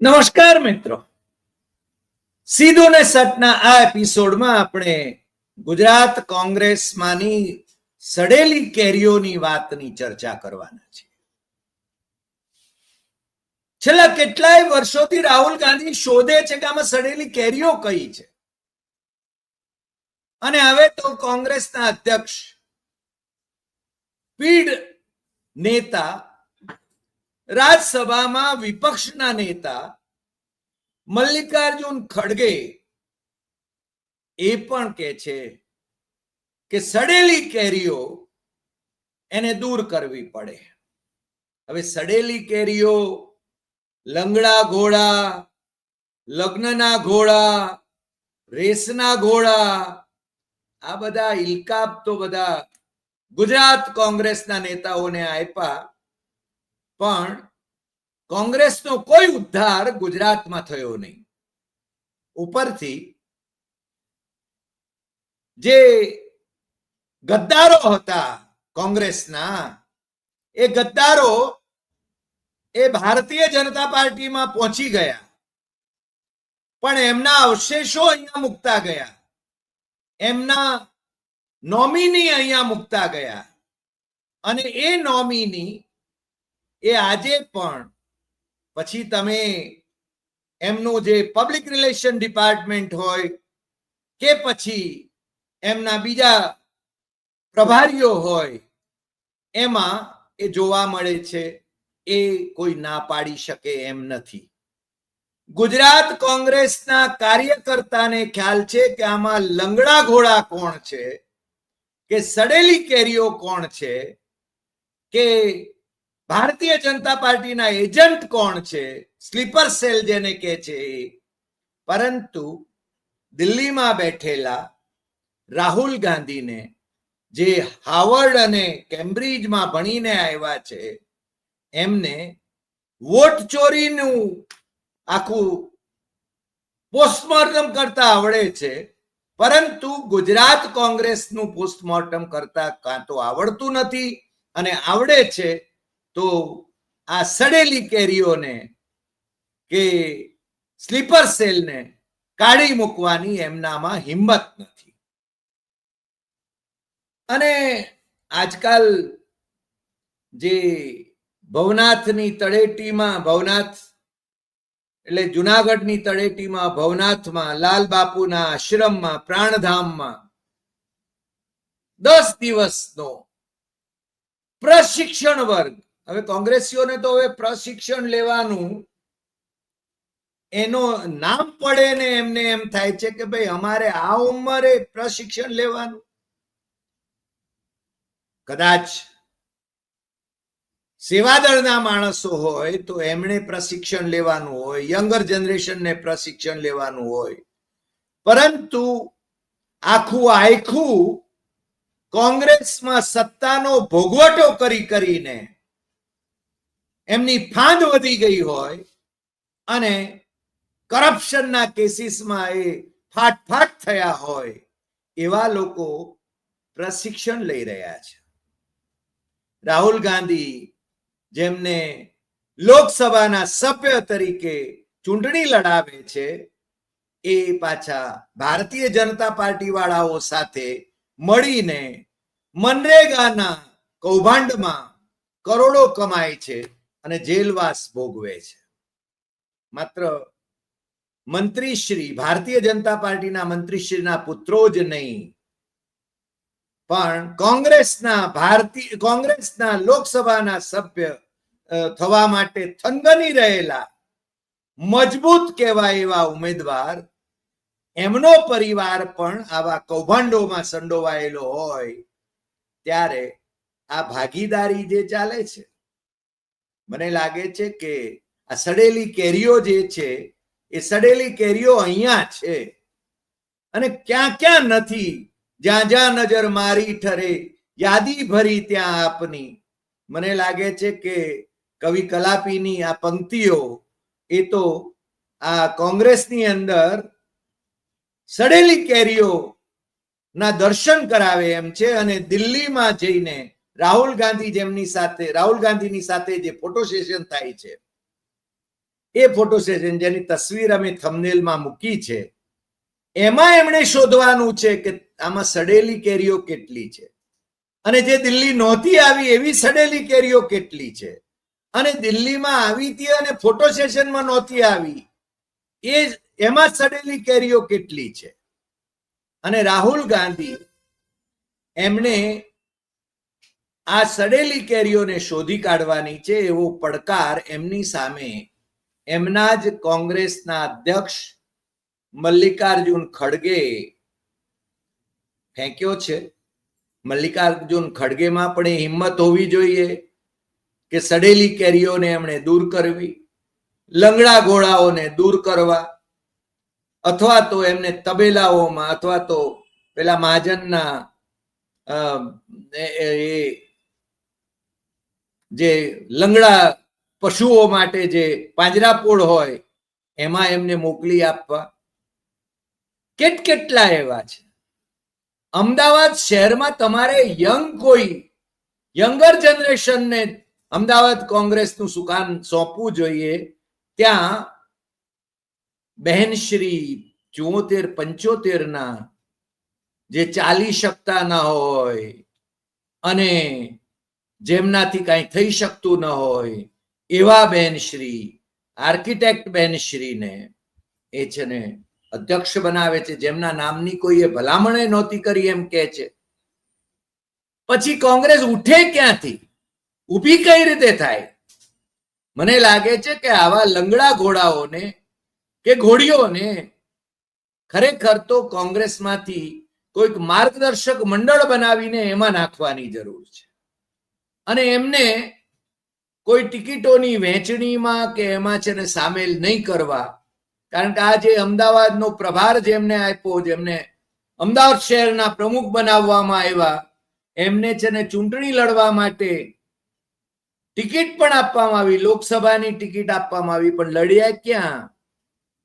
નમસ્કાર મિત્રો, સીધું ને સટના આ એપિસોડમાં આપણે ગુજરાત કોંગ્રેસમાંની સડેલી કેરીઓની વાતની ચર્ચા કરવાના છે. છેલ્લા કેટલાય વર્ષોથી રાહુલ ગાંધી શોધે છે કે આમાં સડેલી કેરીઓ કઈ છે, અને હવે તો કોંગ્રેસના અધ્યક્ષ પીઢ નેતા, રાજ્યસભામાં વિપક્ષના નેતા મલ્લિકાર્જુન ખડગે એ પણ કહે છે કે સડેલી કેરીઓ એને દૂર કરવી પડે. હવે સડેલી કેરીઓ, લંગડા ઘોડા, લગ્નના ઘોડા, રેસના ઘોડા, આ બધા ઇલકાબ તો બધા ગુજરાત કોંગ્રેસના નેતાઓને આપ્યા, પણ કોંગ્રેસનો કોઈ ઉદ્ધાર ગુજરાતમાં થયો નહીં. ઉપરથી જે ગદ્દારો હતા કોંગ્રેસના, એ ગદ્દારો એ ભારતીય જનતા પાર્ટીમાં પહોંચી ગયા, પણ એમના અવશેષો અહીંયા મુકતા ગયા, એમના નોમિની અહીંયા મુકતા ગયા, અને એ નોમિની એ આજે પણ પછી તમે એમનું જે પબ્લિક રિલેશન ડિપાર્ટમેન્ટ હોય કે પછી એમના બીજા પ્રભારીઓ હોય, એમાં એ જોવા મળે છે. એ કોઈ ના પાડી શકે એમ નથી. ગુજરાત કોંગ્રેસના કાર્યકર્તાને ખ્યાલ છે કે આમાં લંગડા ઘોડા કોણ છે, કે સડેલી કેરીઓ કોણ છે, કે ભારતીય જનતા પાર્ટીના એજન્ટ કોણ છે, સ્લીપર સેલ જેને કહે છે. પરંતુ દિલ્હીમાં બેઠેલા રાહુલ ગાંધીને, જે હાર્વર્ડ અને કેમ્બ્રિજમાં ભણીને આવ્યા છે, એમને વોટ ચોરીનું આખું પોસ્ટમોર્ટમ કરતા આવડે છે, પરંતુ ગુજરાત કોંગ્રેસનું પોસ્ટમોર્ટમ કરતા કાં તો આવડતું નથી, અને આવડે છે તો આ સડેલી કેરીઓને કે સ્લીપર સેલને કાઢી મૂકવાની એમનામાં હિંમત નથી. અને આજકાલ જે ભવનાથની તળેટીમાં, ભવનાથ એટલે જુનાગઢની તળેટીમાં, ભવનાથમાં, લાલ બાપુના આશ્રમમાં, પ્રાણધામમાં 10 દિવસનો પ્રશિક્ષણ વર્ગ. હવે કોંગ્રેસીઓને તો હવે પ્રશિક્ષણ લેવાનું એનો નામ પડે ને એમને એમ થાય છે કે ભાઈ અમારે આ ઉંમરે પ્રશિક્ષણ લેવાનું. કદાચ સેવાદળના માણસો હોય તો એમણે પ્રશિક્ષણ લેવાનું હોય, યંગર જનરેશનને પ્રશિક્ષણ લેવાનું હોય, પરંતુ આખું કોંગ્રેસમાં સત્તાનો ભોગવટો કરીને એમની ફાંદ વધી ગઈ હોય અને કરપ્શનના કેસીસમાં એ ફાટફાટ થયા હોય, એવા લોકો પ્રશિક્ષણ લઈ રહ્યા છે. રાહુલ ગાંધી, જેમને લોકસભાના સભ્ય તરીકે ચૂંટણી લડાવે છે, એ પાછા ભારતીય જનતા પાર્ટી વાળાઓ સાથે મળીને મનરેગાના કૌભાંડમાં કરોડો કમાય છે અને જેલવાસ ભોગવે છે. માત્ર મંત્રીશ્રી, ભારતીય જનતા પાર્ટીના મંત્રીશ્રીના પુત્રો જ નહીં, પણ કોંગ્રેસના લોકસભાના સભ્ય થવા માટે થનગની રહેલા મજબૂત કહેવાય એવા ઉમેદવાર, એમનો પરિવાર પણ આવા કૌભાંડોમાં સંડોવાયેલો હોય, ત્યારે આ ભાગીદારી જે ચાલે છે, મને લાગે છે કે આ સડેલી કેરીઓ જે છે, એ સડેલી કેરીઓ અહીંયા છે અને ક્યાં ક્યાં નથી. જ્યાં જ્યાં નજર મારી ઠરે યાદી ભરી ત્યાં આપની. મને લાગે છે કે કવિ કલાપીની આ પંક્તિઓ એ તો આ કોંગ્રેસની અંદર સડેલી કેરીઓ ના દર્શન કરાવે એમ છે. અને દિલ્હીમાં જઈને રાહુલ ગાંધીની સાથે જે ફોટો સેશન થાય છે, એ ફોટો સેશન જેની તસવીર અમે થંબનેલમાં મૂકી છે, એમાં એમણે શોધવાનું છે કે આમાં સડેલી કેરીઓ કેટલી છે, અને જે દિલ્હી નહોતી આવી એવી સડેલી કેરીઓ કેટલી છે, અને દિલ્હીમાં આવી હતી અને ફોટો સેશનમાં નહોતી આવી એમાં સડેલી કેરીઓ કેટલી છે. અને રાહુલ ગાંધી એમણે આ સડેલી કેરીઓને શોધી કાઢવાની છે એવો પડકાર એમની સામે એમના જ કોંગ્રેસના અધ્યક્ષ મલ્લિકાર્જુન ખડગે ફેંક્યો છે. મલ્લિકાર્જુન ખડગેમાં પણ એ હિંમત હોવી જોઈએ કે સડેલી કેરીઓને એમણે દૂર કરવી, લંગડા ઘોડાઓને દૂર કરવા, અથવા તો એમને તબેલાઓમાં અથવા તો પેલા મહાજનના જે લંગડા પશુઓ માટે જે પાંજરાપોળ હોય એમાં એમને મોકલી આપવા. કેટલા એવા છે. અમદાવાદ શહેરમાં તમારે યંગર જનરેશનને અમદાવાદ કોંગ્રેસનું સુકાન સોંપવું જોઈએ. ત્યાં બહેનશ્રી 74-75 ના જે ચાલી શકતા ન હોય અને જેમનાથી કાંઈ થઈ શકતું ન હોય એવા બહેનશ્રી, આર્કિટેક્ટ બહેનશ્રીને એ છે ને અધ્યક્ષ બનાવે છે, જેમના નામની કોઈએ ભલામણે નહોતી કરી એમ કે છે. પછી કોંગ્રેસ ઉઠે ક્યાંથી, ઊભી કઈ રીતે થાય? મને લાગે છે કે આવા લંગડા ઘોડાઓને કે ઘોડીઓને ખરેખર તો કોંગ્રેસમાંથી કોઈક માર્ગદર્શક મંડળ બનાવીને એમાં નાખવાની જરૂર છે, અને એમને કોઈ ટિકિટોની વહેંચણીમાં કે એમાં છે ને સામેલ નહીં કરવા. કારણ કે આ જે અમદાવાદનો પ્રભાર જેમને આપ્યો, જેમને અમદાવાદ શહેરના પ્રમુખ બનાવવામાં આવ્યા, એમને છે ને ચૂંટણી લડવા માટે ટિકિટ પણ આપવામાં આવી, લોકસભાની ટિકિટ આપવામાં આવી, પણ લડ્યા ક્યાં?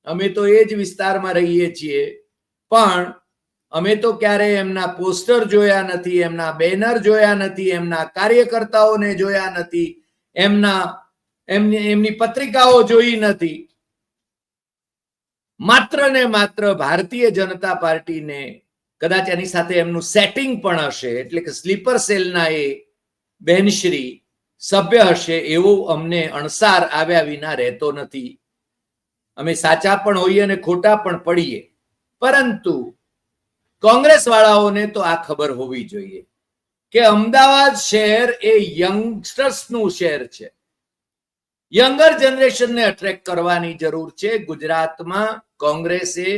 અમે તો એ જ વિસ્તારમાં રહીએ છીએ, પણ અમે તો ક્યારેય એમના પોસ્ટર જોયા નથી, એમના બેનર જોયા નથી, એમના કાર્યકર્તાઓને જોયા નથી, એમની પત્રિકાઓ જોઈ નથી. માત્ર ને માત્ર ભારતીય જનતા પાર્ટીને કદાચ એની સાથે એમનું સેટિંગ પણ હશે, એટલે કે સ્લીપર સેલના એ બહેનશ્રી સભ્ય હશે એવો અમને અણસાર આવ્યા વિના રહેતો નથી. અમે સાચા પણ હોઈએ અને ખોટા પણ પડીએ, પરંતુ કોંગ્રેસ વાળાઓને તો આ ખબર હોવી જોઈએ કે અમદાવાદ શહેર એ યંગસ્ટર્સનું શહેર છે. યંગર જનરેશનને અટ્રેક્ટ કરવાની જરૂર છે. ગુજરાતમાં કોંગ્રેસે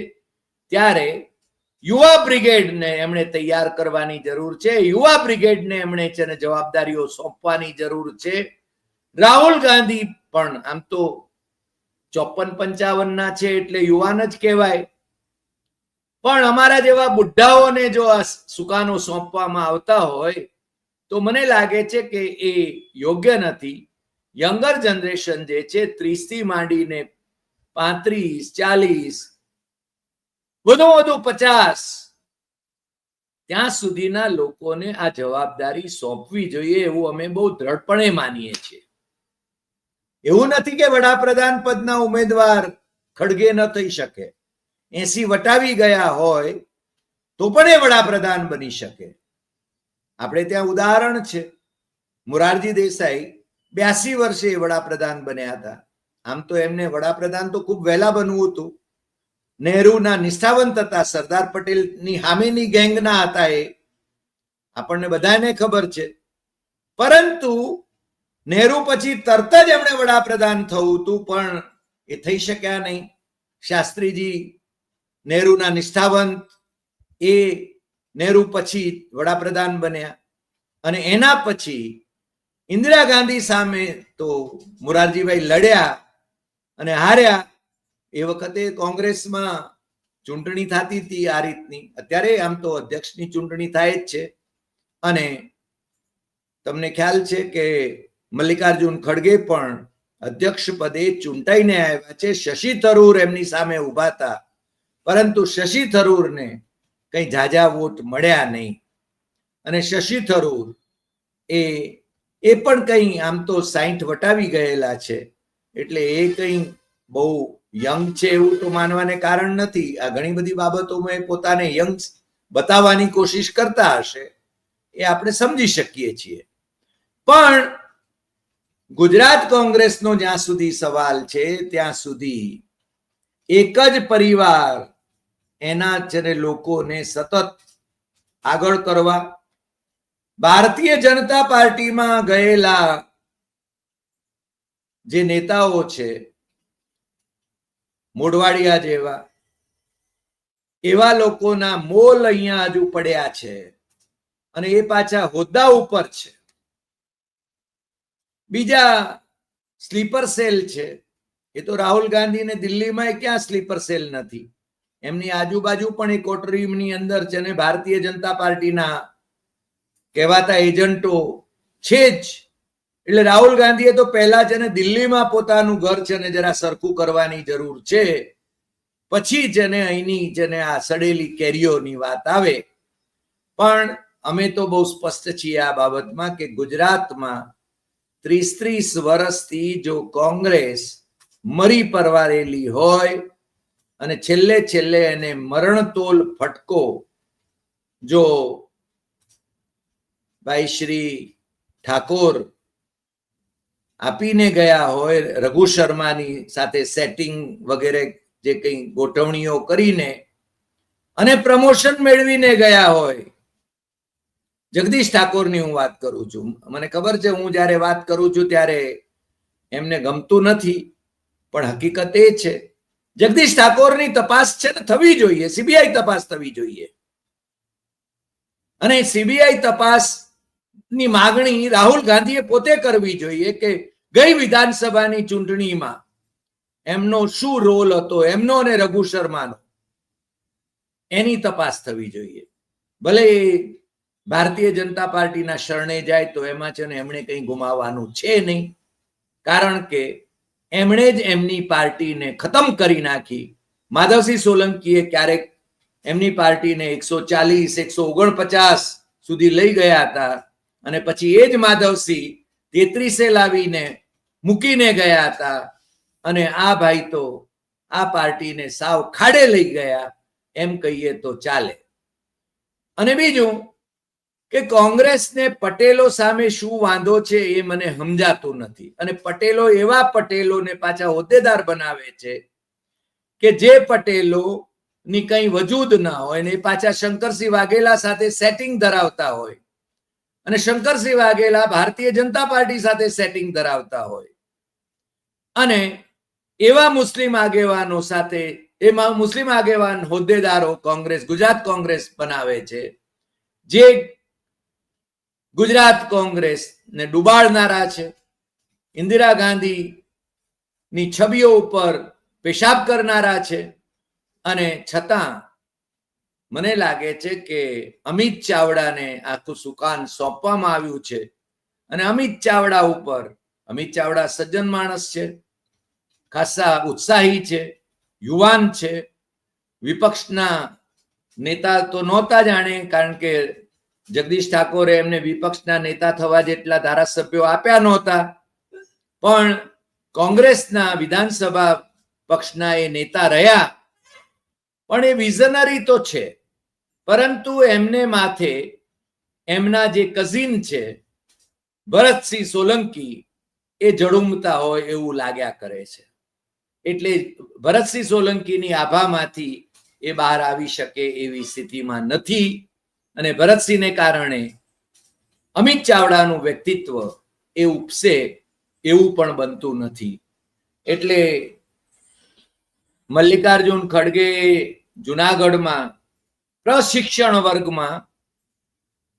ત્યારે યુવા બ્રિગેડને એમણે તૈયાર કરવાની જરૂર છે. યુવા બ્રિગેડને એમણે છે ને જવાબદારીઓ સોંપવાની જરૂર છે. રાહુલ ગાંધી પણ આમ તો 54-55 ના છે એટલે યુવાન જ કહેવાય, પણ અમારા જેવા બુઢ્ઢાઓને જો આ સુકાનો સોંપવામાં આવતા હોય તો મને લાગે છે કે એ યોગ્ય નથી. યંગર જનરેશન જે છે 30 થી માંડીને 35-40 વધુ 50 ત્યાં સુધીના લોકોને આ જવાબદારી સોંપવી જોઈએ એવું અમે બહુ દ્રઢપણે માનીએ છીએ. એવું નથી કે વડાપ્રધાન પદના ઉમેદવાર ખડગે ન થઈ શકે, 80 વટાવી ગયા હોય તો પણ એ વડાપ્રધાન બની શકે. આપણે ત્યાં ઉદાહરણ છે, મોરારજી દેસાઈ 82 વર્ષે વડાપ્રધાન બન્યા હતા. આમ તો એમને વડાપ્રધાન તો ખૂબ વહેલા બનવું હતું. નહેરુના નિષ્ઠાવંત હતા, સરદાર પટેલની હામેની ગેંગના હતા, એ આપણને બધાને ખબર છે. પરંતુ નહેરુ પછી તરત જ એમણે વડાપ્રધાન થવું હતું, પણ એ થઈ શક્યા નહીં. શાસ્ત્રીજી નહેરુના નિષ્ઠાવંત, એ નહેરુ પછી વડાપ્રધાન બન્યા, અને એના પછી ઇન્દિરા ગાંધી સામે તો મોરારજીભાઈ લડ્યા અને હાર્યા. એ વખતે કોંગ્રેસમાં ચૂંટણી થતી હતી આ રીતની. અત્યારે આમ તો અધ્યક્ષની ચૂંટણી થાય જ છે, અને તમને ખ્યાલ છે કે મલ્લિકાર્જુન ખડગે પણ અધ્યક્ષ પદે ચૂંટાઈને આવ્યા છે. શશી થરૂર એમની સામે ઉભા હતા, પરંતુ શશી થરૂરને કઈ ઝાઝા વોટ મળ્યા નહીં, અને શશી થરૂર એ પણ કઈ આમ તો 60 વટાવી ગયેલા છે, એટલે એ કઈ બહુ યંગ છે એવું તો માનવાને કારણ નથી. આ ઘણી બધી બાબતોમાં એ પોતાને યંગ બતાવવાની કોશિશ કરતા હશે, એ આપણે સમજી શકીએ છીએ. પણ ગુજરાત કોંગ્રેસનો જ્યાં સુધી સવાલ છે ત્યાં સુધી એક જ પરિવાર એના છે લોકોને સતત આગળ કરવા, ભારતીય જનતા પાર્ટીમાં ગયેલા જે નેતાઓ છે મોઢવાડિયા જેવા, એવા લોકોના મોલ અહીંયા હજુ પડ્યા છે અને એ પાછા હોદ્દા ઉપર છે. બીજા સ્લીપર સેલ છે, એ તો રાહુલ ગાંધીને દિલ્હીમાં ક્યાં સ્લીપર સેલ નથી, એમની આજુબાજુ પણ એ કોટરીની અંદર છે ને ભારતીય જનતા પાર્ટીના કહેવાતા એજન્ટો છે જ. એટલે રાહુલ ગાંધીએ તો પહેલા છે ને દિલ્હીમાં પોતાનું ઘર છે ને જરા સરખું કરવાની જરૂર છે, પછી છે ને અહીંની છે ને આ સડેલી કેરીઓની વાત આવે. પણ અમે તો બહુ સ્પષ્ટ છીએ આ બાબતમાં કે ગુજરાતમાં 30 વર્ષથી જો કોંગ્રેસ મરી પરવારેલી હોય અને છેલ્લે છેલ્લે એને મરણતોલ ફટકો જો ભાઈ શ્રી ઠાકોર આપીને ગયા હોય, રઘુ શર્માની સાથે સેટિંગ વગેરે જે કંઈ ગોઠવણીઓ કરીને અને પ્રમોશન મેળવીને ગયા હોય. જગદીશ ઠાકોરની હું વાત કરું છું. મને ખબર છે હું જ્યારે વાત કરું છું ત્યારે એમને ગમતું નથી, પણ હકીકત એ છે જગદીશ ઠાકોરની તપાસ છે ને થવી જોઈએ, સીબીઆઈ તપાસ થવી જોઈએ. અને સીબીઆઈ તપાસ ની માગણી રાહુલ ગાંધીએ પોતે કરવી જોઈએ કે ગઈ વિધાનસભાની ચૂંટણીમાં એમનો શું રોલ હતો, એમનો અને રઘુ શર્માનો, એની તપાસ થવી જોઈએ. ભલે ભારતીય જનતા પાર્ટીના શરણે જાય તો એમાં છે ને એમણે કંઈ ગુમાવવાનું છે નહીં, કારણ કે એમણે જ એમની પાર્ટીને ખતમ કરી નાખી. માધવસિંહ સોલંકીએ ક્યારેક એમની પાર્ટીને 140-149 સુધી લઈ ગયા હતા અને પછી એ જ માધવસિંહ 33 લાવીને મૂકીને ગયા હતા. અને આ ભાઈ તો આ પાર્ટીને સાવ ખાડે લઈ ગયા એમ કહીએ તો ચાલે. અને બીજું કે કોંગ્રેસને પટેલો સામે શું વાંધો છે એ મને સમજાતું નથી. અને પટેલો એવા પટેલોને પાછા હોદ્દેદાર બનાવે છે કે જે પટેલો ની કઈ વજૂદ ના હોય ને પાછા શંકરસિંહ વાઘેલા સાથે સેટિંગ ધરાવતા હોય, અને શંકરસિંહ વાઘેલા ભારતીય જનતા પાર્ટી સાથે સેટિંગ ધરાવતા હોય, અને એવા મુસ્લિમ આગેવાનો સાથે એમાં મુસ્લિમ આગેવાન હોદ્દેદારો કોંગ્રેસ ગુજરાત કોંગ્રેસ બનાવે છે, જે ગુજરાત કોંગ્રેસ ને ડુબાડનારા છે, ઇન્દિરા ગાંધી ની છબીઓ ઉપર પેશાબ કરનારા છે. અને છતાં મને લાગે છે કે અમિત ચાવડાને આખું સુકાન સોંપવામાં આવ્યું છે. અને અમિત ચાવડા ઉપર, અમિત ચાવડા સજ્જન માણસ છે, ખાસા ઉત્સાહી છે, યુવાન છે, વિપક્ષના નેતા તો નહોતા જાણે, કારણ કે જગદીશ ઠાકોરે એમને વિપક્ષના નેતા થવા જેટલા ધારાસભ્યો આપ્યા નહોતા, પણ કોંગ્રેસના વિધાનસભા પક્ષના એ નેતા રહ્યા. પણ એ વિઝનરી તો છે, પરંતુ એમને માથે એમના જે કઝિન છે ભરતસિંહ સોલંકી એ જડુમતા હોય એવું લાગ્યા કરે છે. એટલે ભરતસિંહ સોલંકીની આભામાંથી એ બહાર આવી શકે એવી સ્થિતિમાં નથી. અને ભરતસિંહને કારણે અમિત ચાવડાનું વ્યક્તિત્વ એ ઉપસે એવું પણ બનતું નથી. એટલે મલ્લિકાર્જુન ખડગે જુનાગઢમાં પ્રશિક્ષણ વર્ગમાં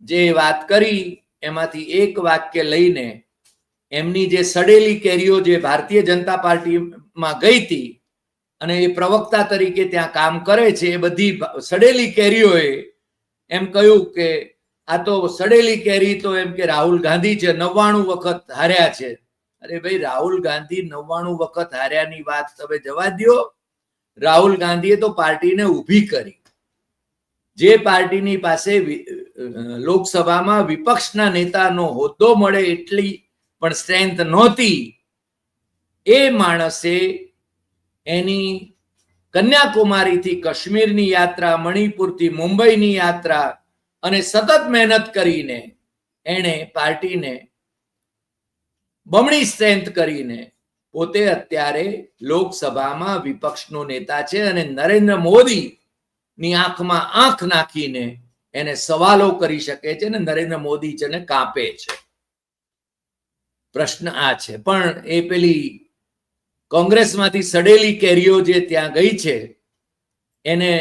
જે વાત કરી એમાંથી એક વાક્ય લઈને એમની જે સડેલી કેરીઓ જે ભારતીય જનતા પાર્ટીમાં ગઈ હતી અને એ પ્રવક્તા તરીકે ત્યાં કામ કરે છે, એ બધી સડેલી કેરીઓએ એમ કહ્યું કે આ તો સડેલી કેરી તો એમ કે રાહુલ ગાંધી છે, 99 વખત હાર્યા છે. અરે ભાઈ, રાહુલ ગાંધી 99 વખત હાર્યાની વાત તમે જવા દો. રાહુલ ગાંધીએ તો પાર્ટીને ઊભી કરી. જે પાર્ટીની પાસે લોકસભામાં વિપક્ષના નેતાનો હોદ્દો મળે એટલી પણ સ્ટ્રેન્થ નહોતી, એ માણસે એની કન્યાકુમારીથી કાશ્મીરની યાત્રા, મણિપુરથી મુંબઈની યાત્રા અને સતત મહેનત કરીને એણે પાર્ટીને બમણી સ્ટ્રેન્થ કરીને પોતે અત્યારે લોકસભામાં વિપક્ષનો નેતા છે અને નરેન્દ્ર મોદીની આંખમાં આંખ નાખીને એને સવાલો કરી શકે છે અને નરેન્દ્ર મોદી છે ને કાપે છે. પ્રશ્ન આ છે. પણ એ પેલી કોંગ્રેસમાંથી સડેલી કેરીઓ જે ત્યાં ગઈ છે એને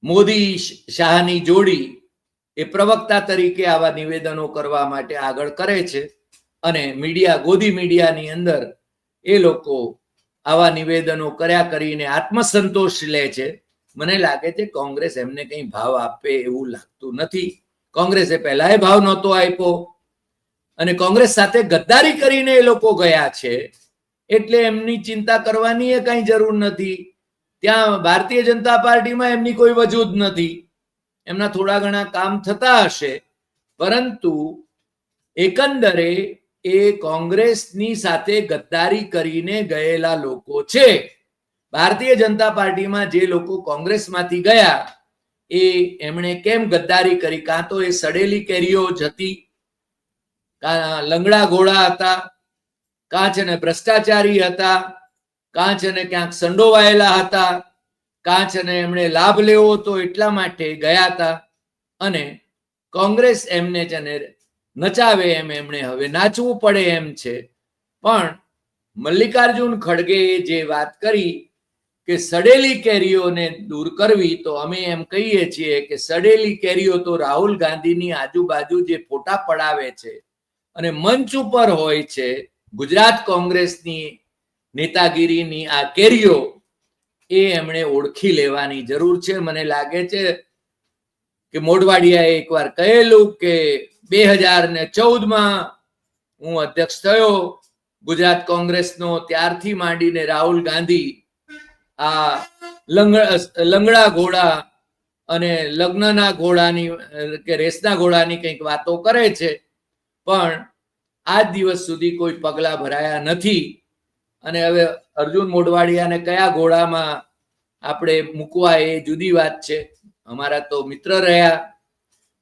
મોદી શાહની જોડી એ પ્રવક્તા તરીકે આવા નિવેદનો કરવા માટે આગળ કરે છે અને મીડિયા, ગોદી મીડિયાની અંદર એ લોકો આવા નિવેદનો કર્યા કરીને આત્મસંતોષ લે છે. મને લાગે છે કોંગ્રેસ એમને કંઈ ભાવ આપે એવું લાગતું નથી. કોંગ્રેસે પહેલાય ભાવ નહોતો આપ્યો અને કોંગ્રેસ સાથે ગદ્દારી કરીને એ લોકો ગયા છે એટલે એમની ચિંતા કરવાની એ કઈ જરૂર નથી. ત્યાં ભારતીય જનતા પાર્ટીમાં એમની કોઈ વજૂદ નથી. એમના થોડા ઘણા કામ થતા હશે, પરંતુ એકંદરે એ કોંગ્રેસની સાથે ગદ્દારી કરીને ગયેલા લોકો છે. ભારતીય જનતા પાર્ટીમાં જે લોકો કોંગ્રેસમાંથી ગયા એ એમણે કેમ ગદ્દારી કરી? કાં તો એ સડેલી કેરીઓ જ હતી, કાં લંગડા ઘોડા હતા, કાં છે ને ભ્રષ્ટાચારી હતા, કાં છે ને ક્યાંક સંડોવાયેલા હતા, કાં છે ને એમણે લાભ લેવો હતો એટલા માટે ગયા હતા અને કોંગ્રેસ એમને છે ને નચાવે એમ એમણે હવે નાચવું પડે એમ છે. પણ મલ્લિકાર્જુન ખડગેએ જે વાત કરી કે સડેલી કેરીઓને દૂર કરવી, તો અમે એમ કહીએ છીએ કે સડેલી કેરીઓ તો રાહુલ ગાંધીની આજુબાજુ જે ફોટા પડાવે છે અને મંચ ઉપર હોય છે, ગુજરાત કોંગ્રેસની નેતાગીરીની આ કેરીઓ એ એમણે ઓળખી લેવાની જરૂર છે. મને લાગે છે કે મોઢવાડિયાએ એકવાર કહેલું કે 2014માં હું અધ્યક્ષ થયો ગુજરાત કોંગ્રેસનો, ત્યારથી માંડીને રાહુલ ગાંધી આ લંગડા ઘોડા અને લગ્નના ઘોડાની કે રેસના ઘોડાની કંઈક વાતો કરે છે, પણ આજ દિવસ સુધી કોઈ પગલા ભરાયા નથી. અને હવે અર્જુન મોઢવાડિયાને કયા ઘોડામાં આપણે મૂકવા એ જુદી વાત છે. અમારા તો મિત્ર રહ્યા,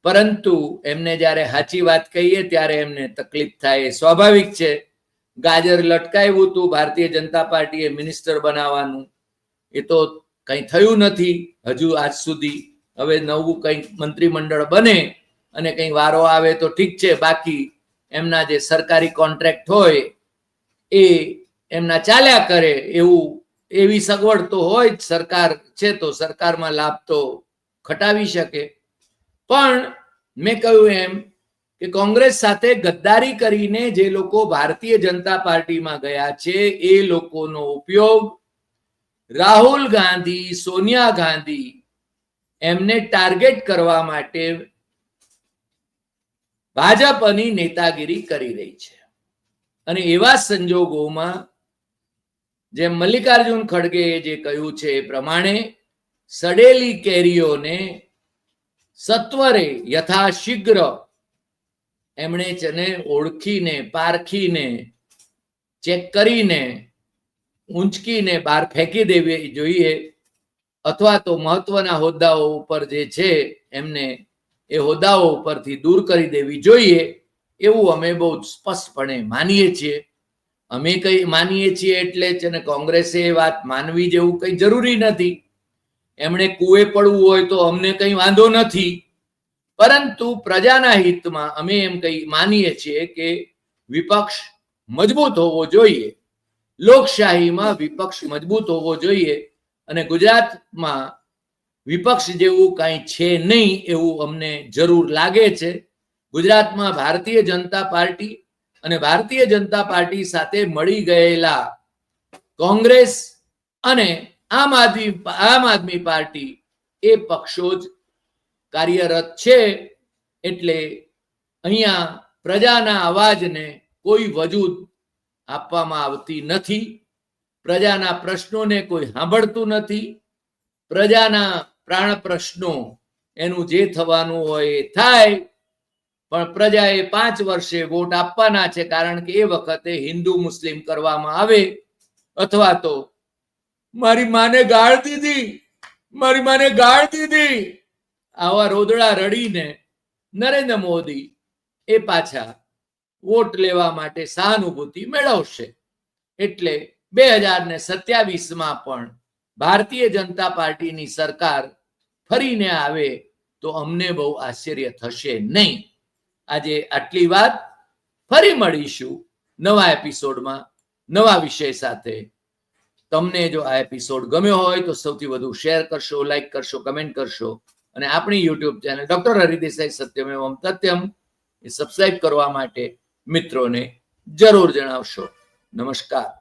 પરંતુ એમને જ્યારે સાચી વાત કહીએ ત્યારે એમને તકલીફ થાય, સ્વાભાવિક છે. ગાજર લટકાવ્યું હતું ભારતીય જનતા પાર્ટીએ મિનિસ્ટર બનાવવાનું, એ તો કંઈ થયું નથી હજુ આજ સુધી. હવે નવું કંઈક મંત્રીમંડળ બને અને કંઈ વારો આવે તો ઠીક છે, બાકી એમના જે સરકારી કોન્ટ્રાક્ટ હોય એ એમના ચાલ્યા કરે એવું, એવી સગવડ તો હોય જ. સરકાર છે તો સરકારમાં લાભ તો ખટાવી શકે. પણ મેં કહ્યું એમ કે કોંગ્રેસ સાથે ગદ્દારી કરીને જે લોકો ભારતીય જનતા પાર્ટીમાં ગયા છે એ લોકોનો ઉપયોગ રાહુલ ગાંધી, સોનિયા ગાંધી એમને ટાર્ગેટ કરવા માટે ભાજપની નેતાગીરી કરી રહી છે. અને એવા સંજોગોમાં જેમ મલ્લિકાર્જુન ખડગેએ જે કહ્યું છે એ પ્રમાણે સડેલી કેરીઓને સત્વરે યથાશીઘ્ર એમણે તેને ઓળખીને, પારખીને, ચેક કરીને, ઊંચકીને બહાર ફેંકી દેવી જોઈએ, અથવા તો મહત્વના હોદ્દાઓ ઉપર જે છે એમને એ હોદ્દાઓ ઉપરથી દૂર કરી દેવી જોઈએ, એવું અમે બહુ સ્પષ્ટપણે માનીએ છીએ. અમે કઈ માનીએ છીએ એટલે છે ને કોંગ્રેસે એ વાત માનવી જેવું કઈ જરૂરી નથી. એમણે કુએ પડવું હોય તો અમને કઈ વાંધો નથી, પરંતુ પ્રજાના હિતમાં અમે એમ કઈ માનીએ છીએ કે વિપક્ષ મજબૂત હોવો જોઈએ, લોકશાહીમાં વિપક્ષ મજબૂત હોવો જોઈએ. અને ગુજરાતમાં વિપક્ષ જેવું કાંઈ છે નહીં એવું અમને જરૂર લાગે છે. ગુજરાતમાં ભારતીય જનતા પાર્ટી અને ભારતીય જનતા પાર્ટી સાથે મળી ગયેલા કોંગ્રેસ અને આમ આદમી પાર્ટી એ પક્ષો જ કાર્યરત છે. એટલે અહીંયા પ્રજાના અવાજને કોઈ વજૂદ આપવામાં આવતી નથી, પ્રજાના પ્રશ્નોને કોઈ સાંભળતું નથી. પ્રજાના પ્રાણ પ્રશ્નો એનું જે થવાનું હોય એ થાય, પણ પ્રજાએ 5 વર્ષે વોટ આપવાના છે, કારણ કે એ વખતે હિન્દુ મુસ્લિમ કરવામાં આવે અથવા તો મારી માને ગાળ દીધી, મારી માને ગાળ દીધી, આવા રોદડા રડીને નરેન્દ્ર મોદી એ પાછા વોટ લેવા માટે સહાનુભૂતિ મેળવશે. એટલે 2027માં પણ ભારતીય જનતા પાર્ટીની સરકાર ફરીને આવે તો અમને બહુ આશ્ચર્ય થશે નહીં. આજે આટલી વાત. ફરી મળીશું નવા એપિસોડમાં નવા વિષય સાથે. તમને જો આ એપિસોડ ગમ્યો હોય તો સૌથી વધુ શેર કરશો, લાઈક કરશો, કમેન્ટ કરશો અને આપણી યુટ્યુબ ચેનલ ડોક્ટર હરિદેસાઈ સત્યમેવમ તથ્યમ એ સબસ્ક્રાઇબ કરવા માટે મિત્રોને જરૂર જણાવશો. નમસ્કાર.